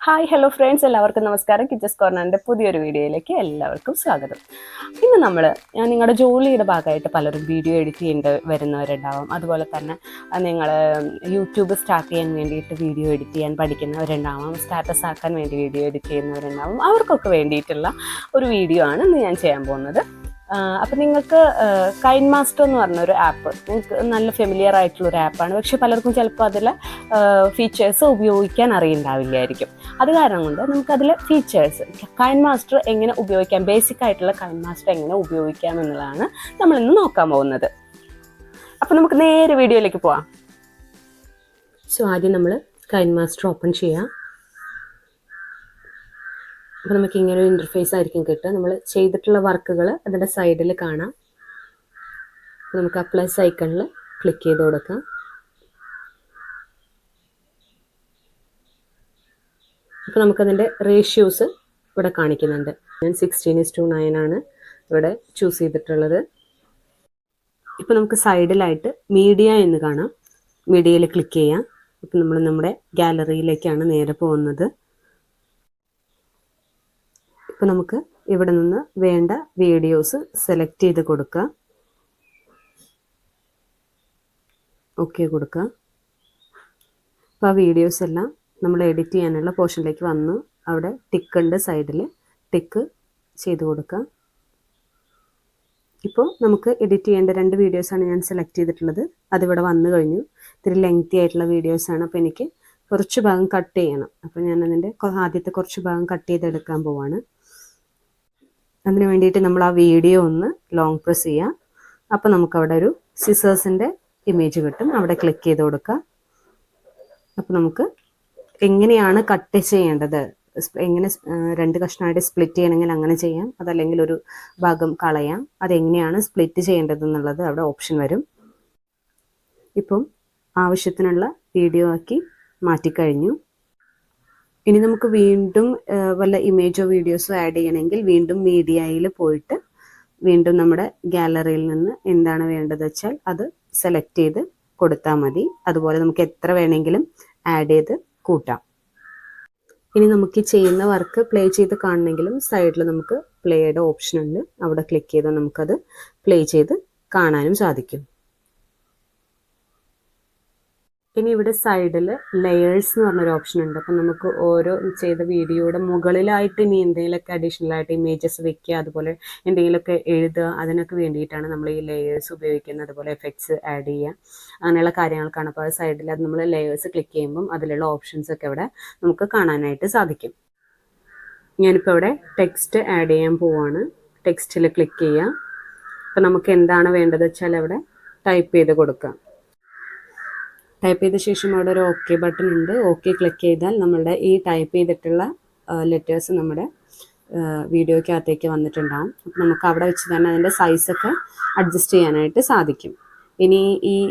Hi hello friends, എല്ലാവർക്കും നമസ്കാരം. കിച്ചസ് കോർണറിൻ്റെ പുതിയൊരു വീഡിയോയിലേക്ക് എല്ലാവർക്കും സ്വാഗതം. ഇന്ന് ഞാൻ നിങ്ങളുടെ ജോലിയുടെ ഭാഗമായിട്ട് പലരും വീഡിയോ എഡിറ്റ് ചെയ്യേണ്ടി വരുന്നവരുണ്ടാവും. അതുപോലെ തന്നെ നിങ്ങൾ യൂട്യൂബ് സ്റ്റാർട്ട് ചെയ്യാൻ വേണ്ടിയിട്ട് വീഡിയോ എഡിറ്റ് ചെയ്യാൻ പഠിക്കുന്നവരുണ്ടാവും. സ്റ്റാറ്റസ് ആക്കാൻ വേണ്ടി വീഡിയോ എഡിറ്റ് ചെയ്യുന്നവരുണ്ടാവും. അവർക്കൊക്കെ വേണ്ടിയിട്ടുള്ള ഒരു വീഡിയോ ആണ് ഇന്ന് ഞാൻ ചെയ്യാൻ പോകുന്നത്. അപ്പം നിങ്ങൾക്ക് കൈൻമാസ്റ്റർ എന്ന് പറഞ്ഞൊരു ആപ്പ് നിങ്ങൾക്ക് നല്ല ഫെമിലിയർ ആയിട്ടുള്ളൊരു ആപ്പാണ്. പക്ഷെ പലർക്കും ചിലപ്പോൾ അതിലെ ഫീച്ചേഴ്സ് ഉപയോഗിക്കാൻ അറിയുണ്ടാവില്ലായിരിക്കും. അത് കാരണം കൊണ്ട് നമുക്കതിലെ ഫീച്ചേഴ്സ് കൈൻമാസ്റ്റർ എങ്ങനെ ഉപയോഗിക്കാം, ബേസിക് ആയിട്ടുള്ള കൈൻമാസ്റ്റർ എങ്ങനെ ഉപയോഗിക്കാം എന്നുള്ളതാണ് നമ്മളിന്ന് നോക്കാൻ പോകുന്നത്. അപ്പം നമുക്ക് നേരെ വീഡിയോയിലേക്ക് പോവാം. സോ ആദ്യം നമ്മൾ കൈൻമാസ്റ്റർ ഓപ്പൺ ചെയ്യാം. അപ്പോൾ നമുക്ക് ഇങ്ങനെ ഒരു ഇൻ്റർഫേസ് ആയിരിക്കും കിട്ടുക. നമ്മൾ ചെയ്തിട്ടുള്ള വർക്കുകൾ അതിൻ്റെ സൈഡിൽ കാണാം. അപ്പോൾ നമുക്ക് ആ പ്ലസ് ഐക്കണിൽ ക്ലിക്ക് ചെയ്ത് കൊടുക്കാം. അപ്പോൾ നമുക്കതിൻ്റെ റേഷ്യോസ് ഇവിടെ കാണിക്കുന്നുണ്ട്. ഞാൻ 16:9 ആണ് ഇവിടെ ചൂസ് ചെയ്തിട്ടുള്ളത്. ഇപ്പോൾ നമുക്ക് സൈഡിലായിട്ട് മീഡിയ എന്ന് കാണാം. മീഡിയയിൽ ക്ലിക്ക് ചെയ്യാം. ഇപ്പോൾ നമ്മൾ നമ്മുടെ ഗാലറിയിലേക്കാണ് നേരെ പോകുന്നത്. ഇപ്പോൾ നമുക്ക് ഇവിടെ നിന്ന് വേണ്ട വീഡിയോസ് സെലക്ട് ചെയ്ത് കൊടുക്കുക. ഓക്കെ കൊടുക്കുക. അപ്പോൾ ആ വീഡിയോസ് എല്ലാം നമ്മൾ എഡിറ്റ് ചെയ്യാനുള്ള പോർഷനിലേക്ക് വന്നു. അവിടെ ടിക്ക് ഉണ്ട്, സൈഡിൽ ടിക്ക് ചെയ്ത് കൊടുക്കുക. ഇപ്പോൾ നമുക്ക് എഡിറ്റ് ചെയ്യേണ്ട 2 വീഡിയോസാണ് ഞാൻ സെലക്ട് ചെയ്തിട്ടുള്ളത്. അതിവിടെ വന്നു കഴിഞ്ഞു. ഇത്തിരി ലെങ്തി ആയിട്ടുള്ള വീഡിയോസാണ്. അപ്പോൾ എനിക്ക് കുറച്ച് ഭാഗം കട്ട് ചെയ്യണം. അപ്പോൾ ഞാൻ അതിൻ്റെ ആദ്യത്തെ കുറച്ച് ഭാഗം കട്ട് ചെയ്തെടുക്കാൻ പോവാണ്. അതിന് വേണ്ടിയിട്ട് നമ്മൾ ആ വീഡിയോ ഒന്ന് ലോങ് പ്രസ് ചെയ്യാം. അപ്പോൾ നമുക്കവിടെ ഒരു സിസേഴ്സിൻ്റെ ഇമേജ് കിട്ടും. അവിടെ ക്ലിക്ക് ചെയ്ത് കൊടുക്കുക. അപ്പോൾ നമുക്ക് എങ്ങനെയാണ് കട്ട് ചെയ്യേണ്ടത്, എങ്ങനെ 2 കഷ്ണമായിട്ട് സ്പ്ലിറ്റ് ചെയ്യണമെങ്കിൽ അങ്ങനെ ചെയ്യാം, അതല്ലെങ്കിൽ ഒരു ഭാഗം കളയാം. അതെങ്ങനെയാണ് സ്പ്ലിറ്റ് ചെയ്യേണ്ടത് എന്നുള്ളത് അവിടെ ഓപ്ഷൻ വരും. ഇപ്പം ആവശ്യത്തിനുള്ള വീഡിയോ ആക്കി മാറ്റിക്കഴിഞ്ഞു. ഇനി നമുക്ക് വീണ്ടും വല്ല ഇമേജോ വീഡിയോസോ ആഡ് ചെയ്യണമെങ്കിൽ വീണ്ടും മീഡിയയിൽ പോയിട്ട് വീണ്ടും നമ്മുടെ ഗാലറിയിൽ നിന്ന് എന്താണ് വേണ്ടത് വെച്ചാൽ അത് സെലക്ട് ചെയ്ത് കൊടുത്താൽ മതി. അതുപോലെ നമുക്ക് എത്ര വേണമെങ്കിലും ആഡ് ചെയ്ത് കൂട്ടാം. ഇനി നമുക്ക് ചെയ്യുന്ന വർക്ക് പ്ലേ ചെയ്ത് കാണണമെങ്കിലും സൈഡിൽ നമുക്ക് പ്ലേയുടെ ഓപ്ഷൻ ഉണ്ട്. അവിടെ ക്ലിക്ക് ചെയ്താൽ നമുക്കത് പ്ലേ ചെയ്ത് കാണാനും സാധിക്കും. ഇനി ഇവിടെ സൈഡിൽ ലെയേഴ്സ് എന്ന് പറഞ്ഞൊരു ഓപ്ഷൻ ഉണ്ട്. അപ്പം നമുക്ക് ഓരോ ചെയ്ത വീഡിയോയുടെ മുകളിലായിട്ട് ഇനി എന്തെങ്കിലുമൊക്കെ അഡീഷണൽ ആയിട്ട് ഇമേജസ് വെക്കുക, അതുപോലെ എന്തെങ്കിലുമൊക്കെ എഴുതുക, അതിനൊക്കെ വേണ്ടിയിട്ടാണ് നമ്മൾ ഈ ലെയേഴ്സ് ഉപയോഗിക്കുന്നത്. അതുപോലെ എഫക്ട്സ് ആഡ് ചെയ്യുക, അങ്ങനെയുള്ള കാര്യങ്ങൾക്കാണ്. അപ്പോൾ സൈഡിൽ അത് നമ്മൾ ലെയേഴ്സ് ക്ലിക്ക് ചെയ്യുമ്പം അതിലുള്ള ഓപ്ഷൻസ് ഒക്കെ ഇവിടെ നമുക്ക് കാണാനായിട്ട് സാധിക്കും. ഞാനിപ്പോൾ ഇവിടെ ടെക്സ്റ്റ് ആഡ് ചെയ്യാൻ പോവാണ്. ടെക്സ്റ്റിൽ ക്ലിക്ക് ചെയ്യുക. അപ്പോൾ നമുക്ക് എന്താണ് വേണ്ടത് വെച്ചാൽ അവിടെ ടൈപ്പ് ചെയ്ത് കൊടുക്കാം. ടൈപ്പ് ചെയ്ത ശേഷം അവിടെ ഒരു ഓക്കെ ബട്ടൺ ഉണ്ട്. ഓക്കെ ക്ലിക്ക് ചെയ്താൽ നമ്മളുടെ ഈ ടൈപ്പ് ചെയ്തിട്ടുള്ള ലെറ്റേഴ്സ് നമ്മുടെ വീഡിയോയ്ക്കകത്തേക്ക് വന്നിട്ടുണ്ടാകും. അപ്പം നമുക്ക് അവിടെ വെച്ച് തന്നെ അതിൻ്റെ സൈസൊക്കെ അഡ്ജസ്റ്റ് ചെയ്യാനായിട്ട് സാധിക്കും. ഇനി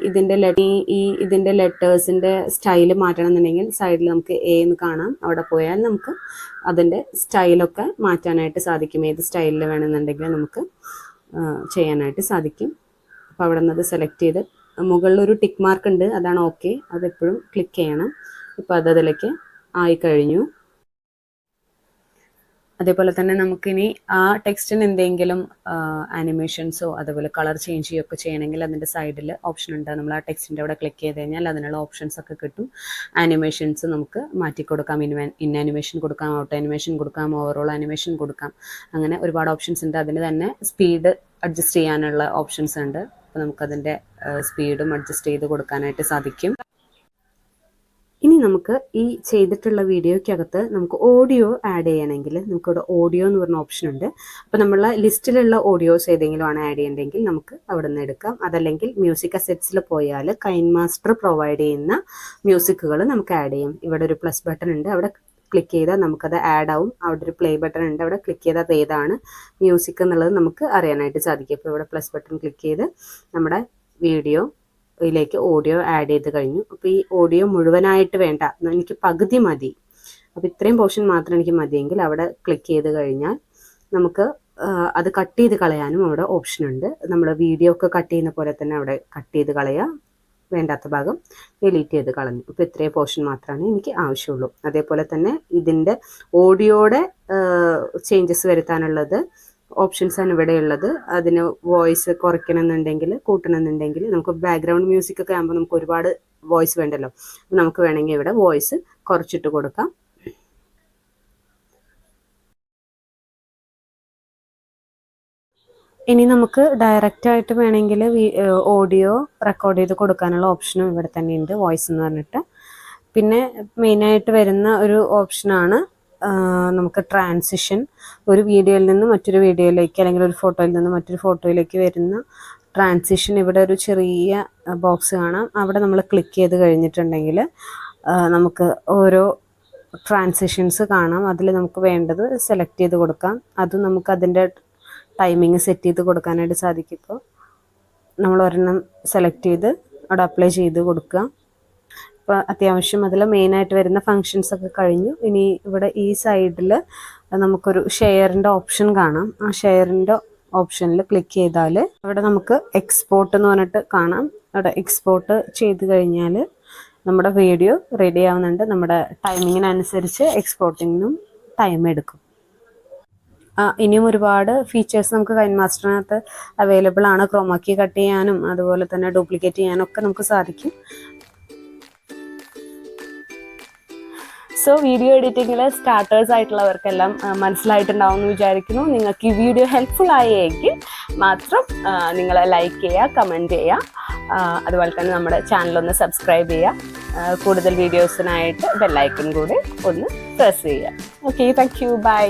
ഇതിൻ്റെ ലെറ്റേഴ്സിൻ്റെ സ്റ്റൈൽ മാറ്റണം എന്നുണ്ടെങ്കിൽ സൈഡിൽ നമുക്ക് എ എന്ന് കാണാം. അവിടെ പോയാൽ നമുക്ക് അതിൻ്റെ സ്റ്റൈലൊക്കെ മാറ്റാനായിട്ട് സാധിക്കും. ഏത് സ്റ്റൈലിൽ വേണമെന്നുണ്ടെങ്കിൽ നമുക്ക് ചെയ്യാനായിട്ട് സാധിക്കും. അപ്പോൾ അവിടെ നിന്ന് അത് സെലക്ട് ചെയ്ത് മുകളിലൊരു ടിക്ക് മാർക്ക് ഉണ്ട്, അതാണ് ഓക്കെ. അതെപ്പോഴും ക്ലിക്ക് ചെയ്യണം. ഇപ്പോൾ അതിലേക്ക് ആയിക്കഴിഞ്ഞു. അതേപോലെ തന്നെ നമുക്കിനി ആ ടെക്സ്റ്റിന് എന്തെങ്കിലും ആനിമേഷൻസോ അതുപോലെ കളർ ചേഞ്ച് ചെയ്യുകയൊക്കെ ചെയ്യണമെങ്കിൽ അതിൻ്റെ സൈഡിൽ ഓപ്ഷൻ ഉണ്ട്. നമ്മൾ ആ ടെക്സ്റ്റിൻ്റെ അവിടെ ക്ലിക്ക് ചെയ്ത് കഴിഞ്ഞാൽ അതിനുള്ള ഓപ്ഷൻസ് ഒക്കെ കിട്ടും. ആനിമേഷൻസ് നമുക്ക് മാറ്റി കൊടുക്കാം. ഇൻ ആനിമേഷൻ കൊടുക്കാം, ഔട്ട് ആനിമേഷൻ കൊടുക്കാം, ഓവറോൾ ആനിമേഷൻ കൊടുക്കാം. അങ്ങനെ ഒരുപാട് ഓപ്ഷൻസ് ഉണ്ട്. അതിന് തന്നെ സ്പീഡ് അഡ്ജസ്റ്റ് ചെയ്യാനുള്ള ഓപ്ഷൻസ് ഉണ്ട്. അപ്പോൾ നമുക്കതിൻ്റെ സ്പീഡും അഡ്ജസ്റ്റ് ചെയ്ത് കൊടുക്കാനായിട്ട് സാധിക്കും. ഇനി നമുക്ക് ഈ ചെയ്തിട്ടുള്ള വീഡിയോയ്ക്കകത്ത് നമുക്ക് ഓഡിയോ ആഡ് ചെയ്യണമെങ്കിൽ നമുക്കിവിടെ ഓഡിയോ എന്ന് പറഞ്ഞ ഓപ്ഷൻ ഉണ്ട്. അപ്പോൾ നമ്മളെ ലിസ്റ്റിലുള്ള ഓഡിയോസ് ഏതെങ്കിലും ആണ് ആഡ് ചെയ്യേണ്ടതെങ്കിൽ നമുക്ക് അവിടെ നിന്ന് എടുക്കാം. അതല്ലെങ്കിൽ മ്യൂസിക് അസെറ്റ്സിൽ പോയാൽ കൈൻമാസ്റ്റർ പ്രൊവൈഡ് ചെയ്യുന്ന മ്യൂസിക്കുകൾ നമുക്ക് ആഡ് ചെയ്യാം. ഇവിടെ ഒരു പ്ലസ് ബട്ടൺ ഉണ്ട്. അവിടെ ക്ലിക്ക് ചെയ്താൽ നമുക്കത് ആഡ് ആവും. അവിടെ ഒരു പ്ലേ ബട്ടൺ ഉണ്ട്. അവിടെ ക്ലിക്ക് ചെയ്താൽ അത് ഏതാണ് മ്യൂസിക് എന്നുള്ളത് നമുക്ക് അറിയാനായിട്ട് സാധിക്കും. അപ്പോൾ ഇവിടെ പ്ലസ് ബട്ടൺ ക്ലിക്ക് ചെയ്ത് നമ്മുടെ ഇതിലേക്ക് ഓഡിയോ ആഡ് ചെയ്ത് കഴിഞ്ഞു. അപ്പോൾ ഈ ഓഡിയോ മുഴുവനായിട്ട് വേണ്ട, എനിക്ക് പകുതി മതി, അപ്പോൾ ഇത്രയും പോർഷൻ മാത്രം എനിക്ക് മതിയെങ്കിൽ അവിടെ ക്ലിക്ക് ചെയ്ത് കഴിഞ്ഞാൽ നമുക്ക് അത് കട്ട് ചെയ്ത് കളയാനും അവിടെ ഓപ്ഷൻ ഉണ്ട്. നമ്മൾ വീഡിയോ ഒക്കെ കട്ട് ചെയ്യുന്ന പോലെ തന്നെ അവിടെ കട്ട് ചെയ്ത് കളയാം. വേണ്ടാത്ത ഭാഗം ഡിലീറ്റ് ചെയ്ത് കളഞ്ഞു. ഇപ്പോൾ ഇത്രയും പോർഷൻ മാത്രമാണ് എനിക്ക് ആവശ്യമുള്ളൂ. അതേപോലെ തന്നെ ഇതിൻ്റെ ഓഡിയോയുടെ ചേഞ്ചസ് വരുത്താനുള്ളത് ഓപ്ഷൻസാണ് ഇവിടെ ഉള്ളത്. അതിന് വോയിസ് കുറയ്ക്കണമെന്നുണ്ടെങ്കിൽ കൂട്ടണമെന്നുണ്ടെങ്കിൽ നമുക്ക് ബാക്ക്ഗ്രൗണ്ട് മ്യൂസിക് ഒക്കെ ആകുമ്പോൾ നമുക്ക് ഒരുപാട് വോയിസ് വേണ്ടല്ലോ. നമുക്ക് വേണമെങ്കിൽ ഇവിടെ വോയിസ് കുറച്ചിട്ട് കൊടുക്കാം. ഇനി നമുക്ക് ഡയറക്റ്റായിട്ട് വേണമെങ്കിൽ ഓഡിയോ റെക്കോർഡ് ചെയ്ത് കൊടുക്കാനുള്ള ഓപ്ഷനും ഇവിടെ തന്നെ ഉണ്ട്, വോയിസ് എന്ന് പറഞ്ഞിട്ട്. പിന്നെ മെയിനായിട്ട് വരുന്ന ഒരു ഓപ്ഷനാണ് നമുക്ക് ട്രാൻസിഷൻ. ഒരു വീഡിയോയിൽ നിന്ന് മറ്റൊരു വീഡിയോയിലേക്ക് അല്ലെങ്കിൽ ഒരു ഫോട്ടോയിൽ നിന്ന് മറ്റൊരു ഫോട്ടോയിലേക്ക് വരുന്ന ട്രാൻസിഷൻ. ഇവിടെ ഒരു ചെറിയ ബോക്സ് കാണാം. അവിടെ നമ്മൾ ക്ലിക്ക് ചെയ്ത് കഴിഞ്ഞിട്ടുണ്ടെങ്കിൽ നമുക്ക് ഓരോ ട്രാൻസിഷൻസ് കാണാം. അതിൽ നമുക്ക് വേണ്ടത് സെലക്ട് ചെയ്ത് കൊടുക്കാം. അതും നമുക്ക് അതിൻ്റെ ടൈമിങ് സെറ്റ് ചെയ്ത് കൊടുക്കാനായിട്ട് സാധിക്കും. ഇപ്പോൾ നമ്മൾ ഒരെണ്ണം സെലക്ട് ചെയ്ത് അവിടെ അപ്ലൈ ചെയ്ത് കൊടുക്കുക. ഇപ്പോൾ അത്യാവശ്യം അതിൽ മെയിനായിട്ട് വരുന്ന ഫങ്ഷൻസ് ഒക്കെ കഴിഞ്ഞു. ഇനി ഇവിടെ ഈ സൈഡിൽ നമുക്കൊരു ഷെയറിൻ്റെ ഓപ്ഷൻ കാണാം. ആ ഷെയറിൻ്റെ ഓപ്ഷനിൽ ക്ലിക്ക് ചെയ്താൽ അവിടെ നമുക്ക് എക്സ്പോർട്ട് എന്ന് പറഞ്ഞിട്ട് കാണാം. അവിടെ എക്സ്പോർട്ട് ചെയ്ത് കഴിഞ്ഞാൽ നമ്മുടെ വീഡിയോ റെഡി ആവുന്നുണ്ട്. നമ്മുടെ ടൈമിങ്ങിനനുസരിച്ച് എക്സ്പോർട്ടിങ്ങിനും ടൈം എടുക്കും. ഇനിയും ഒരുപാട് ഫീച്ചേഴ്സ് നമുക്ക് കൈൻമാസ്റ്ററിനകത്ത് അവൈലബിൾ ആണ്. ക്രോമാക്കി കട്ട് ചെയ്യാനും അതുപോലെ തന്നെ ഡ്യൂപ്ലിക്കേറ്റ് ചെയ്യാനും ഒക്കെ നമുക്ക് സാധിക്കും. സോ വീഡിയോ എഡിറ്റിങ്ങിൽ സ്റ്റാർട്ടേഴ്സ് ആയിട്ടുള്ളവർക്കെല്ലാം മനസ്സിലായിട്ടുണ്ടാവും എന്ന് വിചാരിക്കുന്നു. നിങ്ങൾക്ക് ഈ വീഡിയോ ഹെൽപ്ഫുൾ ആയെങ്കിൽ മാത്രം നിങ്ങൾ ലൈക്ക് ചെയ്യുക, കമൻറ്റ് ചെയ്യുക, അതുപോലെ തന്നെ നമ്മുടെ ചാനലൊന്ന് സബ്സ്ക്രൈബ് ചെയ്യുക. കൂടുതൽ വീഡിയോസിനായിട്ട് ബെല്ലൈക്കൺ കൂടി ഒന്ന് പ്രസ് ചെയ്യുക. Okay, thank you, by.